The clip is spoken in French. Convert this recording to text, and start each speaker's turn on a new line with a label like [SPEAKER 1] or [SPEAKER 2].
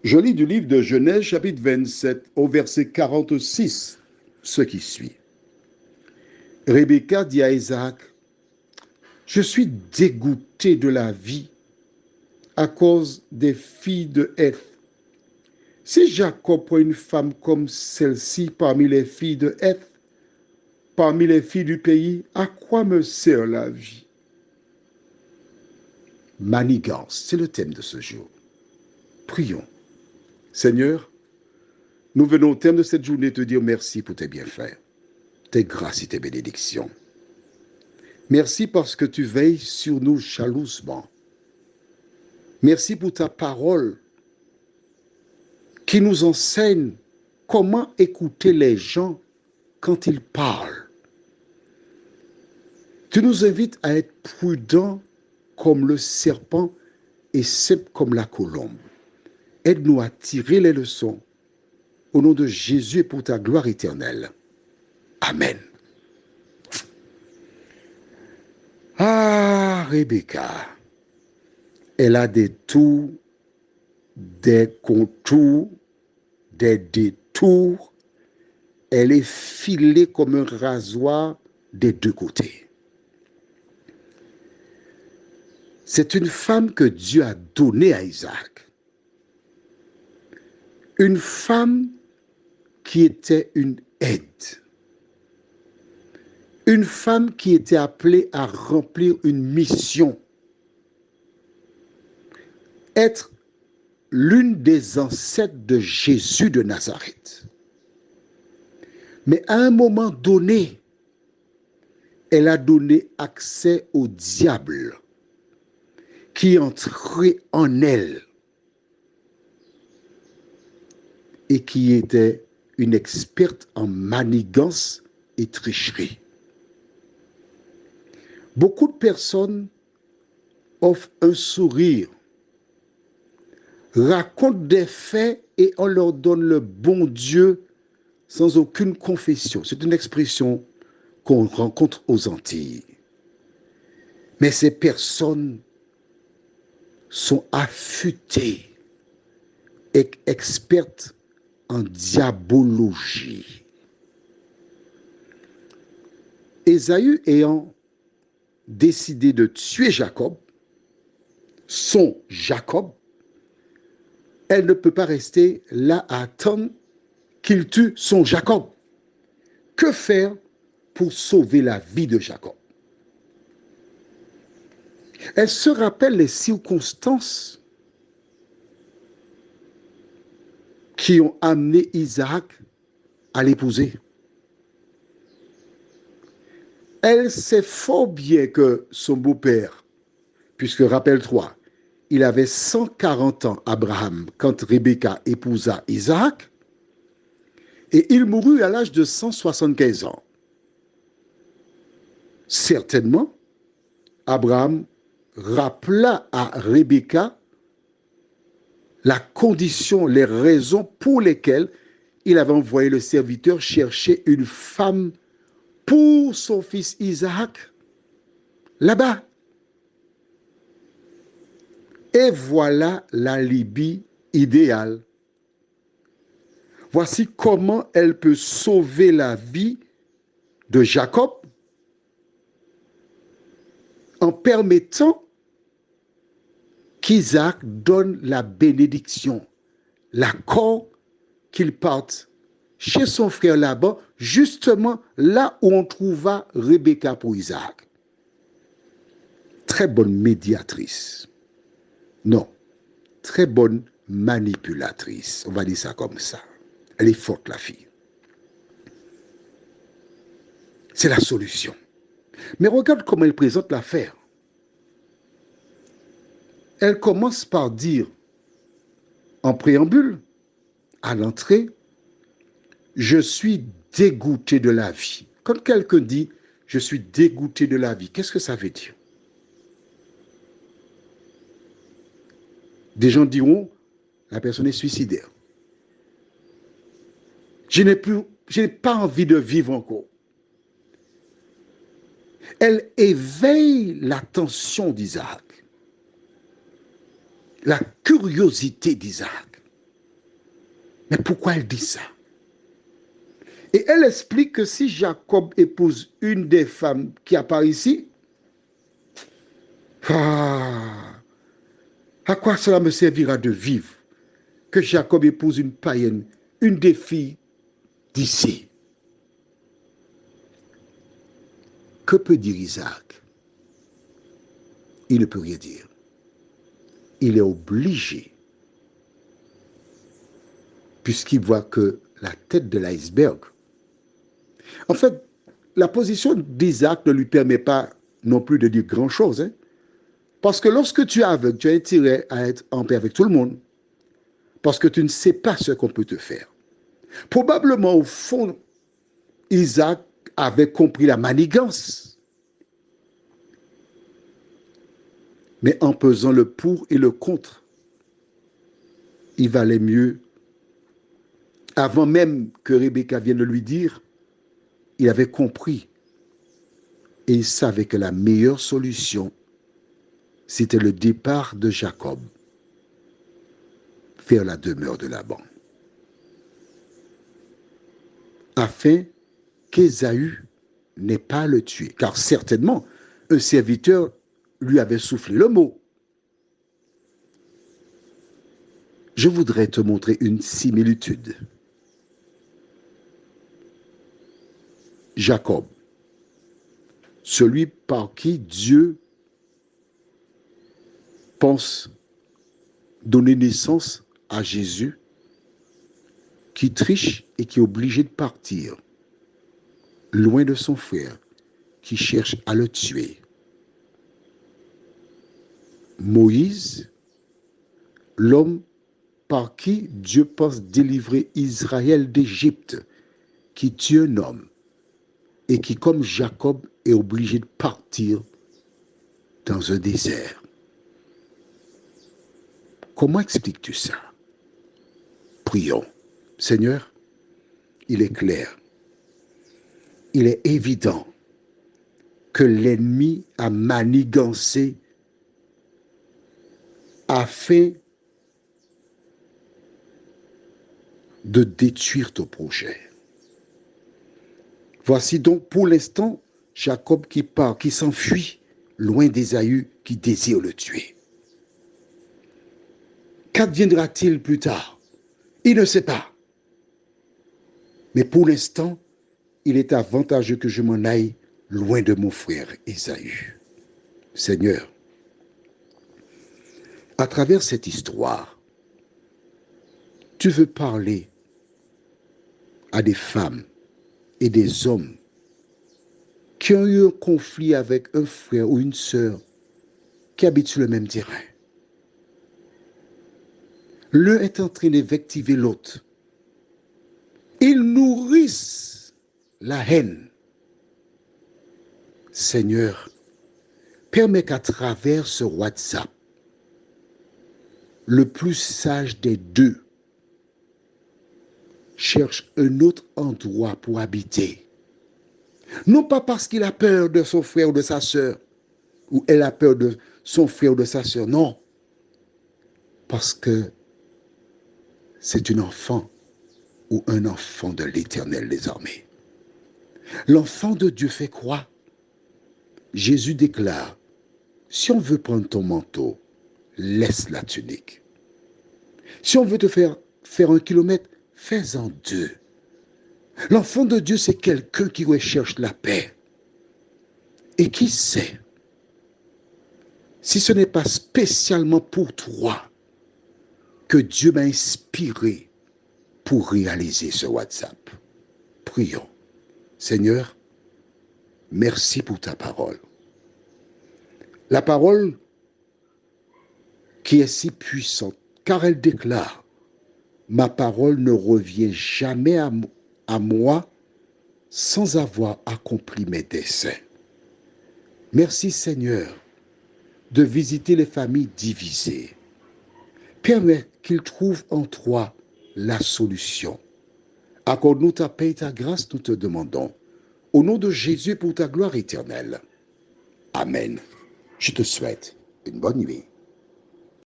[SPEAKER 1] Je lis du livre de Genèse, chapitre 27, au verset 46, ce qui suit. Rebecca dit à Isaac, « Je suis dégoûté de la vie à cause des filles de Heth. Si Jacob prend une femme comme celle-ci parmi les filles de Heth, parmi les filles du pays, à quoi me sert la vie ?» Manigance, c'est le thème de ce jour. Prions. Seigneur, nous venons au terme de cette journée te dire merci pour tes bienfaits, tes grâces et tes bénédictions. Merci parce que tu veilles sur nous jalousement. Merci pour ta parole qui nous enseigne comment écouter les gens quand ils parlent. Tu nous invites à être prudents comme le serpent et simples comme la colombe. Aide-nous à tirer les leçons. Au nom de Jésus et pour ta gloire éternelle. Amen. Ah, Rebecca, elle a des tours, des contours, des détours. Elle est filée comme un rasoir des deux côtés. C'est une femme que Dieu a donnée à Isaac. Une femme qui était une aide. Une femme qui était appelée à remplir une mission. Être l'une des ancêtres de Jésus de Nazareth. Mais à un moment donné, elle a donné accès au diable qui entrait en elle et qui était une experte en manigance et tricherie. Beaucoup de personnes offrent un sourire, racontent des faits et on leur donne le bon Dieu sans aucune confession. C'est une expression qu'on rencontre aux Antilles. Mais ces personnes sont affûtées et expertes en diabologie. Ésaü ayant décidé de tuer Jacob, son Jacob, elle ne peut pas rester là à attendre qu'il tue son Jacob. Que faire pour sauver la vie de Jacob? Elle se rappelle les circonstances qui ont amené Isaac à l'épouser. Elle sait fort bien que son beau-père, puisque rappelle-toi, il avait 140 ans, Abraham, quand Rebecca épousa Isaac, et il mourut à l'âge de 175 ans. Certainement, Abraham rappela à Rebecca la condition, les raisons pour lesquelles il avait envoyé le serviteur chercher une femme pour son fils Isaac là-bas. Et voilà l'alibi idéal. Voici comment elle peut sauver la vie de Jacob en permettant qu'Isaac donne la bénédiction, l'accord qu'il parte chez son frère Laban, justement là où on trouva Rebecca pour Isaac. Très bonne médiatrice. Non, très bonne manipulatrice. On va dire ça comme ça. Elle est forte, la fille. C'est la solution. Mais regarde comment elle présente l'affaire. Elle commence par dire, en préambule, à l'entrée, je suis dégoûté de la vie. Quand quelqu'un dit, je suis dégoûté de la vie, qu'est-ce que ça veut dire? Des gens diront, la personne est suicidaire. Je n'ai pas envie de vivre encore. Elle éveille l'attention d'Isaac, la curiosité d'Isaac. Mais pourquoi elle dit ça? Et elle explique que si Jacob épouse une des femmes qui apparaît ici, à quoi cela me servira de vivre que Jacob épouse une païenne, une des filles d'ici? Que peut dire Isaac? Il ne peut rien dire. Il est obligé, puisqu'il voit que la tête de l'iceberg. En fait, la position d'Isaac ne lui permet pas non plus de dire grand-chose. Hein? Parce que lorsque tu es aveugle, tu as intérêt à être en paix avec tout le monde. Parce que tu ne sais pas ce qu'on peut te faire. Probablement, au fond, Isaac avait compris la manigance. Mais en pesant le pour et le contre, il valait mieux, avant même que Rebecca vienne de lui dire, il avait compris et il savait que la meilleure solution, c'était le départ de Jacob vers la demeure de Laban, afin qu'Ésaü n'ait pas à le tuer, car certainement un serviteur lui avait soufflé le mot. Je voudrais te montrer une similitude. Jacob, celui par qui Dieu pense donner naissance à Jésus, qui triche et qui est obligé de partir, loin de son frère, qui cherche à le tuer. Moïse, l'homme par qui Dieu pense délivrer Israël d'Égypte, qui tue un homme et qui, comme Jacob, est obligé de partir dans un désert. Comment expliques-tu ça? Prions. Seigneur, il est clair, il est évident que l'ennemi a manigancé afin de détruire ton projet. Voici donc pour l'instant Jacob qui part, qui s'enfuit loin d'Ésaü qui désire le tuer. Qu'adviendra-t-il plus tard? Il ne sait pas. Mais pour l'instant, il est avantageux que je m'en aille loin de mon frère Ésaü. Seigneur, à travers cette histoire, tu veux parler à des femmes et des hommes qui ont eu un conflit avec un frère ou une sœur qui habitent sur le même terrain. L'un est en train d'invectiver l'autre. Ils nourrissent la haine. Seigneur, permets qu'à travers ce WhatsApp, le plus sage des deux cherche un autre endroit pour habiter. Non pas parce qu'il a peur de son frère ou de sa sœur, ou elle a peur de son frère ou de sa sœur, non. Parce que c'est une enfant ou un enfant de l'Éternel des armées. L'enfant de Dieu fait quoi? Jésus déclare, si on veut prendre ton manteau, laisse la tunique. Si on veut te faire 1 kilomètre, fais-en 2. L'enfant de Dieu, c'est quelqu'un qui recherche la paix. Et qui sait, si ce n'est pas spécialement pour toi que Dieu m'a inspiré pour réaliser ce WhatsApp. Prions. Seigneur, merci pour ta parole. La parole qui est si puissante, car elle déclare, ma parole ne revient jamais à moi sans avoir accompli mes desseins. Merci Seigneur de visiter les familles divisées. Permets qu'ils trouvent en toi la solution. Accorde-nous ta paix et ta grâce, nous te demandons. Au nom de Jésus pour ta gloire éternelle. Amen. Je te souhaite une bonne nuit.